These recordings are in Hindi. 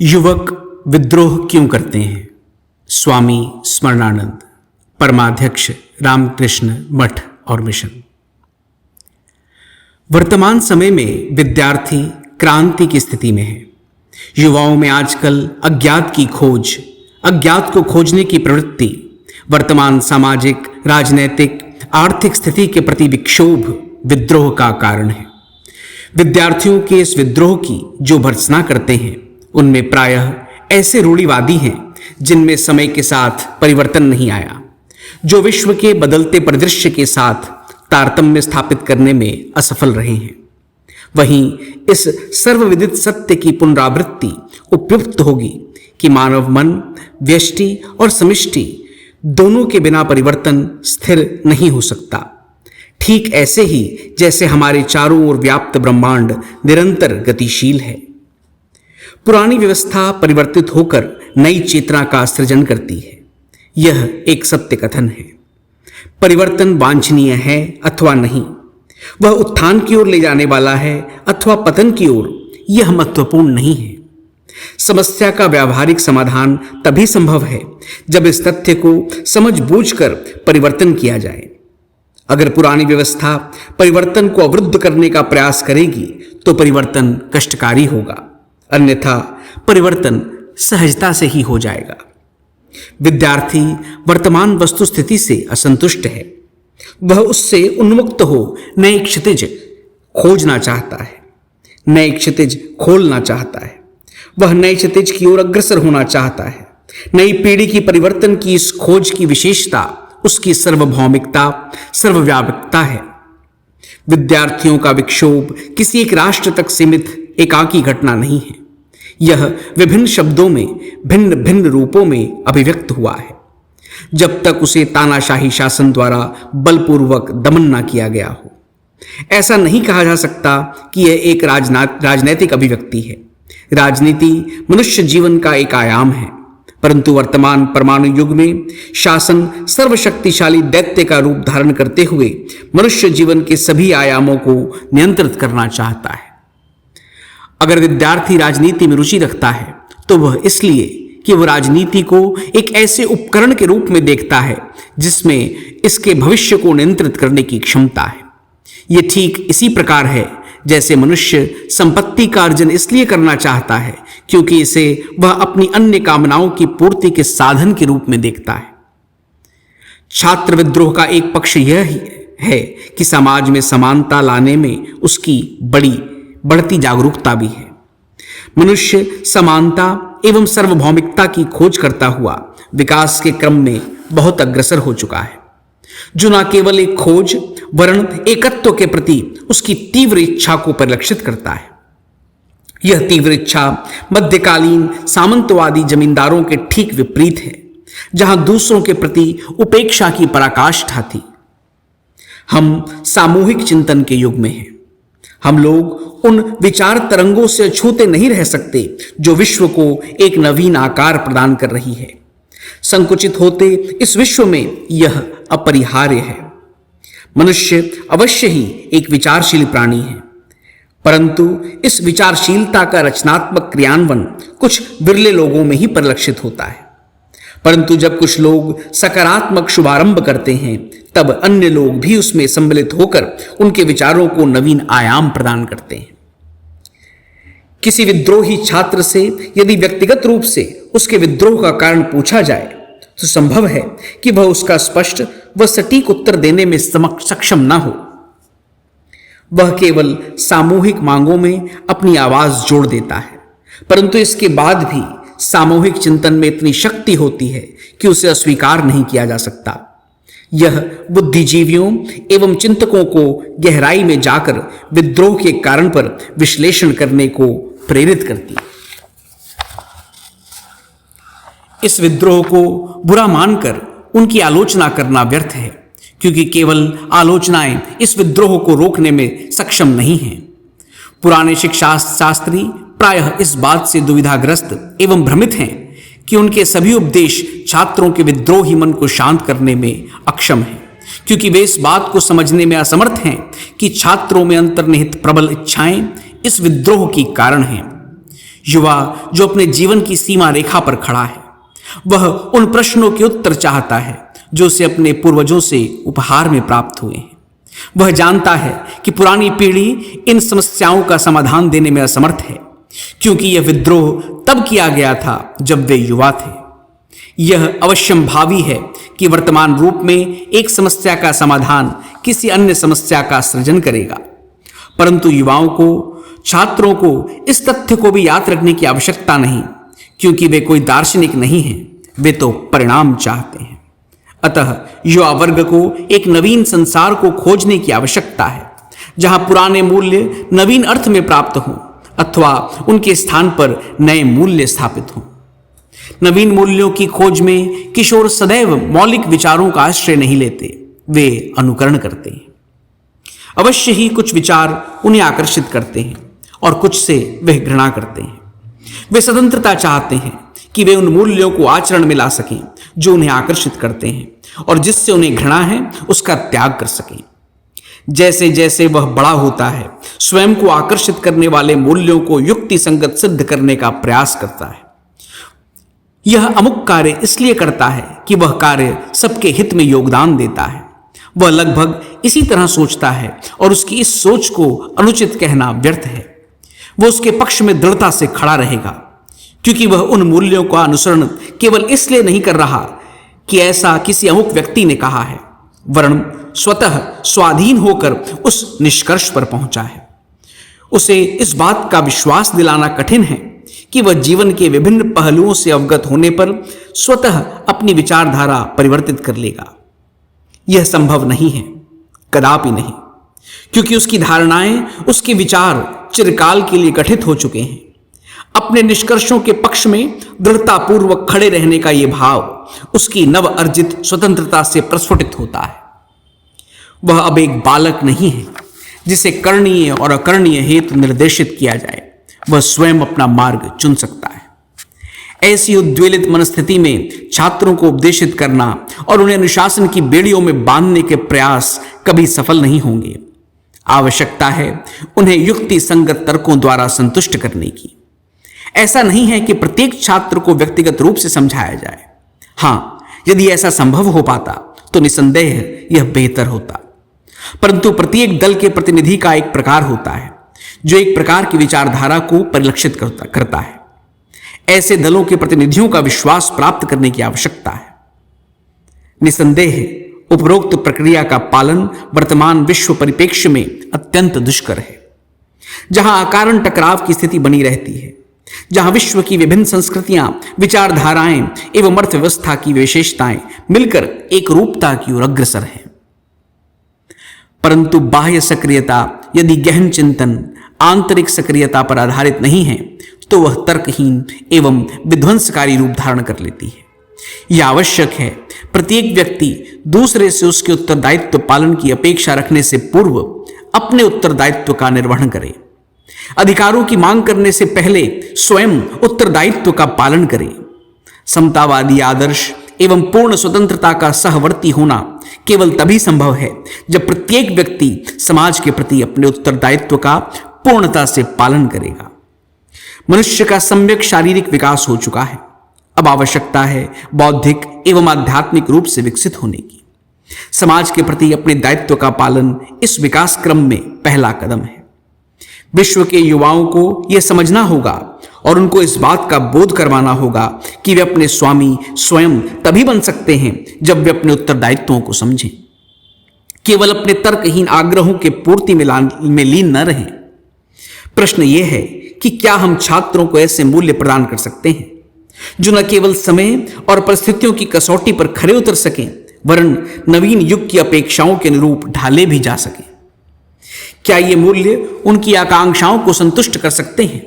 युवक विद्रोह क्यों करते हैं? स्वामी स्मरणानंद, परमाध्यक्ष रामकृष्ण मठ और मिशन। वर्तमान समय में विद्यार्थी क्रांति की स्थिति में है। युवाओं में आजकल अज्ञात की खोज, अज्ञात को खोजने की प्रवृत्ति, वर्तमान सामाजिक, राजनैतिक, आर्थिक स्थिति के प्रति विक्षोभ विद्रोह का कारण है। विद्यार्थियों के इस विद्रोह की जो भर्त्सना करते हैं उनमें प्रायः ऐसे रूढ़िवादी हैं जिनमें समय के साथ परिवर्तन नहीं आया, जो विश्व के बदलते परिदृश्य के साथ तारतम्य स्थापित करने में असफल रहे हैं। वहीं इस सर्वविदित सत्य की पुनरावृत्ति उपयुक्त होगी कि मानव मन व्यष्टि और समष्टि दोनों के बिना परिवर्तन स्थिर नहीं हो सकता। ठीक ऐसे ही जैसे हमारे चारों ओर व्याप्त ब्रह्मांड निरंतर गतिशील है। पुरानी व्यवस्था परिवर्तित होकर नई चेतना का सृजन करती है। यह एक सत्य कथन है। परिवर्तन वांछनीय है अथवा नहीं, वह उत्थान की ओर ले जाने वाला है अथवा पतन की ओर, यह महत्वपूर्ण नहीं है। समस्या का व्यावहारिक समाधान तभी संभव है जब इस तथ्य को समझ बूझकर परिवर्तन किया जाए। अगर पुरानी व्यवस्था परिवर्तन को अवरुद्ध करने का प्रयास करेगी तो परिवर्तन कष्टकारी होगा, अन्यथा परिवर्तन सहजता से ही हो जाएगा। विद्यार्थी वर्तमान वस्तु स्थिति से असंतुष्ट है। वह उससे उन्मुक्त हो नए क्षितिज खोजना चाहता है, नए क्षितिज खोलना चाहता है। वह नए क्षितिज की ओर अग्रसर होना चाहता है। नई पीढ़ी की परिवर्तन की इस खोज की विशेषता उसकी सर्वभौमिकता, सर्वव्यापकता है। विद्यार्थियों का विक्षोभ किसी एक राष्ट्र तक सीमित एकाकी घटना नहीं है। यह विभिन्न शब्दों में भिन्न भिन्न रूपों में अभिव्यक्त हुआ है। जब तक उसे तानाशाही शासन द्वारा बलपूर्वक दमन न किया गया हो, ऐसा नहीं कहा जा सकता कि यह एक राजनैतिक अभिव्यक्ति है। राजनीति मनुष्य जीवन का एक आयाम है, परंतु वर्तमान परमाणु युग में शासन सर्वशक्तिशाली दैत्य का रूप धारण करते हुए मनुष्य जीवन के सभी आयामों को नियंत्रित करना चाहता है। अगर विद्यार्थी राजनीति में रुचि रखता है तो वह इसलिए कि वह राजनीति को एक ऐसे उपकरण के रूप में देखता है जिसमें इसके भविष्य को नियंत्रित करने की क्षमता है। यह ठीक इसी प्रकार है जैसे मनुष्य संपत्ति का अर्जन इसलिए करना चाहता है क्योंकि इसे वह अपनी अन्य कामनाओं की पूर्ति के साधन के रूप में देखता है। छात्र विद्रोह का एक पक्ष यह है कि समाज में समानता लाने में उसकी बढ़ती जागरूकता भी है। मनुष्य समानता एवं सार्वभौमिकता की खोज करता हुआ विकास के क्रम में बहुत अग्रसर हो चुका है, जो न केवल एक खोज वरन एकत्व के प्रति उसकी तीव्र इच्छा को परिलक्षित करता है। यह तीव्र इच्छा मध्यकालीन सामंतवादी जमींदारों के ठीक विपरीत है, जहां दूसरों के प्रति उपेक्षा की पराकाष्ठा थी। हम सामूहिक चिंतन के युग में हैं। हम लोग उन विचार तरंगों से अछूते नहीं रह सकते जो विश्व को एक नवीन आकार प्रदान कर रही है। संकुचित होते इस विश्व में यह अपरिहार्य है। मनुष्य अवश्य ही एक विचारशील प्राणी है, परंतु इस विचारशीलता का रचनात्मक क्रियान्वयन कुछ विरले लोगों में ही परिलक्षित होता है। परंतु जब कुछ लोग सकारात्मक शुभारंभ करते हैं तब अन्य लोग भी उसमें सम्मिलित होकर उनके विचारों को नवीन आयाम प्रदान करते हैं। किसी विद्रोही छात्र से यदि व्यक्तिगत रूप से उसके विद्रोह का कारण पूछा जाए तो संभव है कि वह उसका स्पष्ट व सटीक उत्तर देने में सक्षम न हो। वह केवल सामूहिक मांगों में अपनी आवाज जोड़ देता है, परंतु इसके बाद भी सामूहिक चिंतन में इतनी शक्ति होती है कि उसे अस्वीकार नहीं किया जा सकता। यह बुद्धिजीवियों एवं चिंतकों को गहराई में जाकर विद्रोह के कारण पर विश्लेषण करने को प्रेरित करती है। इस विद्रोह को बुरा मानकर उनकी आलोचना करना व्यर्थ है, क्योंकि केवल आलोचनाएं इस विद्रोह को रोकने में सक्षम नहीं हैं। पुराने शिक्षा शास्त्री प्रायः इस बात से दुविधाग्रस्त एवं भ्रमित हैं कि उनके सभी उपदेश छात्रों के विद्रोही मन को शांत करने में अक्षम हैं, क्योंकि वे इस बात को समझने में असमर्थ हैं कि छात्रों में अंतर्निहित प्रबल इच्छाएं इस विद्रोह की कारण हैं। युवा जो अपने जीवन की सीमा रेखा पर खड़ा है, वह उन प्रश्नों के उत्तर चाहता है जो उसे अपने पूर्वजों से उपहार में प्राप्त हुए हैं। वह जानता है कि पुरानी पीढ़ी इन समस्याओं का समाधान देने में असमर्थ है, क्योंकि यह विद्रोह तब किया गया था जब वे युवा थे। यह अवश्यंभावी है कि वर्तमान रूप में एक समस्या का समाधान किसी अन्य समस्या का सृजन करेगा, परंतु युवाओं को, छात्रों को इस तथ्य को भी याद रखने की आवश्यकता नहीं, क्योंकि वे कोई दार्शनिक नहीं हैं, वे तो परिणाम चाहते हैं। अतः युवा वर्ग को एक नवीन संसार को खोजने की आवश्यकता है, जहां पुराने मूल्य नवीन अर्थ में प्राप्त हों अथवा उनके स्थान पर नए मूल्य स्थापित हों। नवीन मूल्यों की खोज में किशोर सदैव मौलिक विचारों का आश्रय नहीं लेते, वे अनुकरण करते हैं। अवश्य ही कुछ विचार उन्हें आकर्षित करते हैं और कुछ से वे घृणा करते हैं। वे स्वतंत्रता चाहते हैं कि वे उन मूल्यों को आचरण में ला सकें जो उन्हें आकर्षित करते हैं, और जिससे उन्हें घृणा है उसका त्याग कर सकें। जैसे जैसे वह बड़ा होता है, स्वयं को आकर्षित करने वाले मूल्यों को युक्ति संगत सिद्ध करने का प्रयास करता है। यह अमुक कार्य इसलिए करता है कि वह कार्य सबके हित में योगदान देता है। वह लगभग इसी तरह सोचता है और उसकी इस सोच को अनुचित कहना व्यर्थ है। वह उसके पक्ष में दृढ़ता से खड़ा रहेगा, क्योंकि वह उन मूल्यों का अनुसरण केवल इसलिए नहीं कर रहा कि ऐसा किसी अमुक व्यक्ति ने कहा है, वरन स्वतः स्वाधीन होकर उस निष्कर्ष पर पहुंचा है। उसे इस बात का विश्वास दिलाना कठिन है कि वह जीवन के विभिन्न पहलुओं से अवगत होने पर स्वतः अपनी विचारधारा परिवर्तित कर लेगा। यह संभव नहीं है, कदापि नहीं, क्योंकि उसकी धारणाएं, उसके विचार चिरकाल के लिए गठित हो चुके हैं। अपने निष्कर्षों के पक्ष में दृढ़तापूर्वक खड़े रहने का यह भाव उसकी नव अर्जित स्वतंत्रता से प्रस्फुटित होता है। वह अब एक बालक नहीं है जिसे करणीय और अकरणीय हेतु निर्देशित किया जाए। वह स्वयं अपना मार्ग चुन सकता है। ऐसी उद्वेलित मनस्थिति में छात्रों को उपदेशित करना और उन्हें अनुशासन की बेड़ियों में बांधने के प्रयास कभी सफल नहीं होंगे। आवश्यकता है उन्हें युक्ति संगत तर्कों द्वारा संतुष्ट करने की। ऐसा नहीं है कि प्रत्येक छात्र को व्यक्तिगत रूप से समझाया जाए। हां, यदि ऐसा संभव हो पाता तो निसंदेह यह बेहतर होता, परंतु प्रत्येक दल के प्रतिनिधि का एक प्रकार होता है जो एक प्रकार की विचारधारा को परिलक्षित करता है। ऐसे दलों के प्रतिनिधियों का विश्वास प्राप्त करने की आवश्यकता है। निसंदेह उपरोक्त प्रक्रिया का पालन वर्तमान विश्व परिप्रेक्ष्य में अत्यंत दुष्कर है, जहां अकारण टकराव की स्थिति बनी रहती है, जहां विश्व की विभिन्न संस्कृतियां, विचारधाराएं एवं अर्थव्यवस्था की विशेषताएं मिलकर एक रूपता की ओर अग्रसर है। परंतु बाह्य सक्रियता यदि गहन चिंतन, आंतरिक सक्रियता पर आधारित नहीं है तो वह तर्कहीन एवं विध्वंसकारी रूप धारण कर लेती है। यह आवश्यक है प्रत्येक व्यक्ति दूसरे से उसके उत्तरदायित्व पालन की अपेक्षा रखने से पूर्व अपने उत्तरदायित्व का निर्वहन करे। अधिकारों की मांग करने से पहले स्वयं उत्तरदायित्व का पालन करे। समतावादी आदर्श एवं पूर्ण स्वतंत्रता का सहवर्ती होना केवल तभी संभव है जब प्रत्येक व्यक्ति समाज के प्रति अपने उत्तरदायित्व का पूर्णता से पालन करेगा। मनुष्य का सम्यक शारीरिक विकास हो चुका है। अब आवश्यकता है बौद्धिक एवं आध्यात्मिक रूप से विकसित होने की। समाज के प्रति अपने दायित्व का पालन इस विकास क्रम में पहला कदम है। विश्व के युवाओं को यह समझना होगा और उनको इस बात का बोध करवाना होगा कि वे अपने स्वामी स्वयं तभी बन सकते हैं जब वे अपने उत्तरदायित्वों को समझें, केवल अपने तर्कहीन आग्रहों के पूर्ति में लीन न रहें। प्रश्न यह है कि क्या हम छात्रों को ऐसे मूल्य प्रदान कर सकते हैं जो न केवल समय और परिस्थितियों की कसौटी पर खरे उतर सकें, वरन नवीन युग की अपेक्षाओं के अनुरूप ढाले भी जा सकें। क्या ये मूल्य उनकी आकांक्षाओं को संतुष्ट कर सकते हैं,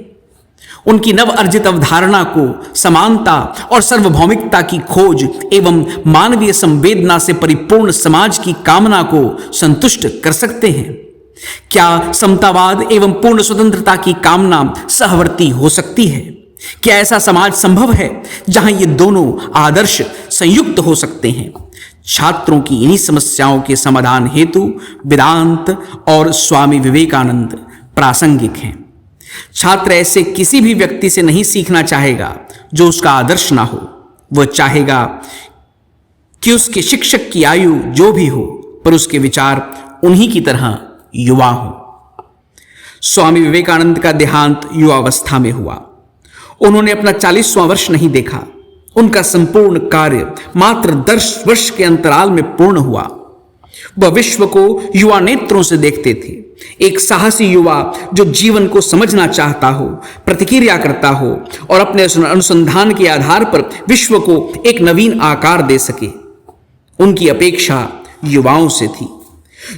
उनकी नव अर्जित अवधारणा को समानता और सार्वभौमिकता की खोज एवं मानवीय संवेदना से परिपूर्ण समाज की कामना को संतुष्ट कर सकते हैं? क्या समतावाद एवं पूर्ण स्वतंत्रता की कामना सहवर्ती हो सकती है? क्या ऐसा समाज संभव है जहां ये दोनों आदर्श संयुक्त हो सकते हैं? छात्रों की इन्हीं समस्याओं के समाधान हेतु वेदांत और स्वामी विवेकानंद प्रासंगिक हैं। छात्र ऐसे किसी भी व्यक्ति से नहीं सीखना चाहेगा जो उसका आदर्श ना हो। वह चाहेगा कि उसके शिक्षक की आयु जो भी हो, पर उसके विचार उन्हीं की तरह युवा हो। स्वामी विवेकानंद का देहांत युवावस्था में हुआ। उन्होंने अपना 40वां वर्ष नहीं देखा। उनका संपूर्ण कार्य मात्र 10 वर्ष के अंतराल में पूर्ण हुआ। वह विश्व को युवा नेत्रों से देखते थे। एक साहसी युवा जो जीवन को समझना चाहता हो, प्रतिक्रिया करता हो और अपने अनुसंधान के आधार पर विश्व को एक नवीन आकार दे सके। उनकी अपेक्षा युवाओं से थी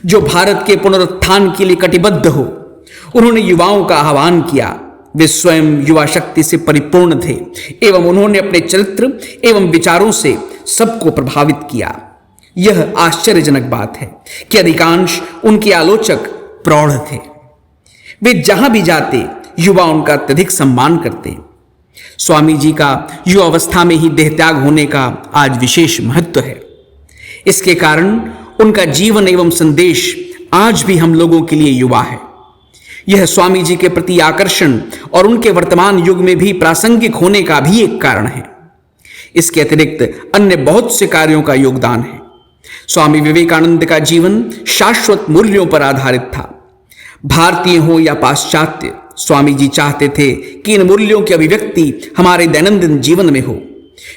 जो भारत के पुनरुत्थान के लिए कटिबद्ध हो। उन्होंने युवाओं का आह्वान किया। वे स्वयं युवा शक्ति से परिपूर्ण थे एवं उन्होंने अपने चरित्र एवं विचारों से सबको प्रभावित किया। यह आश्चर्यजनक बात है कि अधिकांश उनके आलोचक प्रौढ़ थे। वे जहां भी जाते युवा उनका अत्यधिक सम्मान करते। स्वामी जी का युवावस्था में ही देहत्याग होने का आज विशेष महत्व है। इसके कारण उनका जीवन एवं संदेश आज भी हम लोगों के लिए युवा है। यह स्वामी जी के प्रति आकर्षण और उनके वर्तमान युग में भी प्रासंगिक होने का भी एक कारण है। इसके अतिरिक्त अन्य बहुत से कार्यों का योगदान है। स्वामी विवेकानंद का जीवन शाश्वत मूल्यों पर आधारित था। भारतीय हो या पाश्चात्य, स्वामी जी चाहते थे कि इन मूल्यों की अभिव्यक्ति हमारे दैनंदिन जीवन में हो।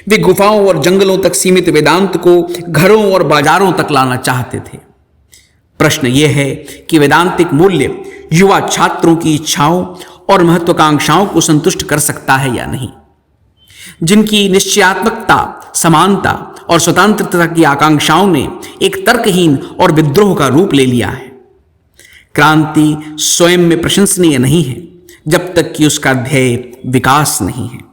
वे गुफाओं और जंगलों तक सीमित वेदांत को घरों और बाजारों तक लाना चाहते थे। प्रश्न यह है कि वेदांतिक मूल्य युवा छात्रों की इच्छाओं और महत्वाकांक्षाओं को संतुष्ट कर सकता है या नहीं। जिनकी निश्चयात्मकता, समानता और स्वतंत्रता की आकांक्षाओं ने एक तर्कहीन और विद्रोह का रूप ले लिया है। क्रांति स्वयं में प्रशंसनीय नहीं है जब तक कि उसका ध्येय विकास नहीं है।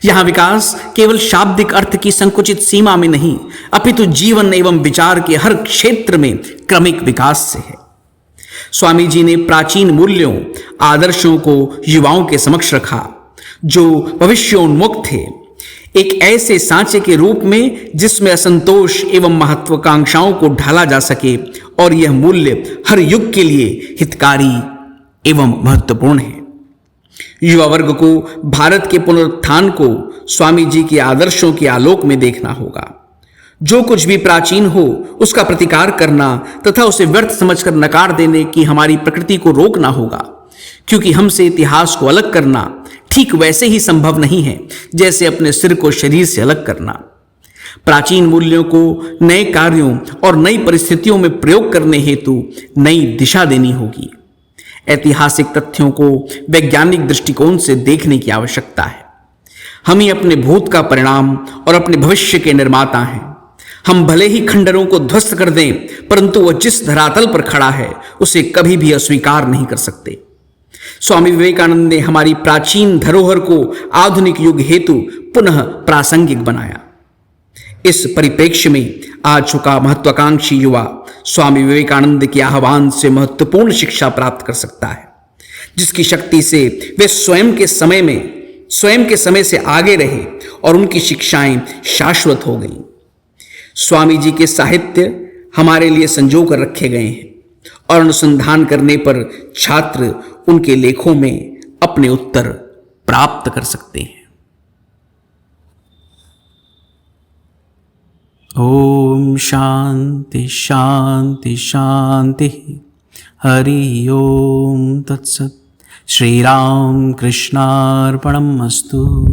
यहां विकास केवल शाब्दिक अर्थ की संकुचित सीमा में नहीं, अपितु जीवन एवं विचार के हर क्षेत्र में क्रमिक विकास से है। स्वामी जी ने प्राचीन मूल्यों, आदर्शों को युवाओं के समक्ष रखा जो भविष्योन्मुख थे, एक ऐसे सांचे के रूप में जिसमें असंतोष एवं महत्वाकांक्षाओं को ढाला जा सके और यह मूल्य हर युग के लिए हितकारी एवं महत्वपूर्ण है। युवा वर्ग को भारत के पुनरुत्थान को स्वामी जी के आदर्शों के आलोक में देखना होगा। जो कुछ भी प्राचीन हो उसका प्रतिकार करना तथा उसे व्यर्थ समझकर नकार देने की हमारी प्रकृति को रोकना होगा, क्योंकि हमसे इतिहास को अलग करना ठीक वैसे ही संभव नहीं है जैसे अपने सिर को शरीर से अलग करना। प्राचीन मूल्यों को नए कार्यों और नई परिस्थितियों में प्रयोग करने हेतु नई दिशा देनी होगी। ऐतिहासिक तथ्यों को वैज्ञानिक दृष्टिकोण से देखने की आवश्यकता है। हम ही अपने भूत का परिणाम और अपने भविष्य के निर्माता हैं। हम भले ही खंडरों को ध्वस्त कर दें, परंतु वह जिस धरातल पर खड़ा है उसे कभी भी अस्वीकार नहीं कर सकते। स्वामी विवेकानंद ने हमारी प्राचीन धरोहर को आधुनिक युग हेतु पुनः प्रासंगिक बनाया। इस परिप्रेक्ष्य में आ चुका महत्वाकांक्षी युवा स्वामी विवेकानंद के आह्वान से महत्वपूर्ण शिक्षा प्राप्त कर सकता है, जिसकी शक्ति से वे स्वयं के समय से आगे रहे और उनकी शिक्षाएं शाश्वत हो गईं। स्वामी जी के साहित्य हमारे लिए संजो कर रखे गए हैं और अनुसंधान करने पर छात्र उनके लेखों में अपने उत्तर प्राप्त कर सकते हैं। ओम शांति शांति शांति। हरि ओम तत्सत। श्री राम कृष्णार्पणमस्तु।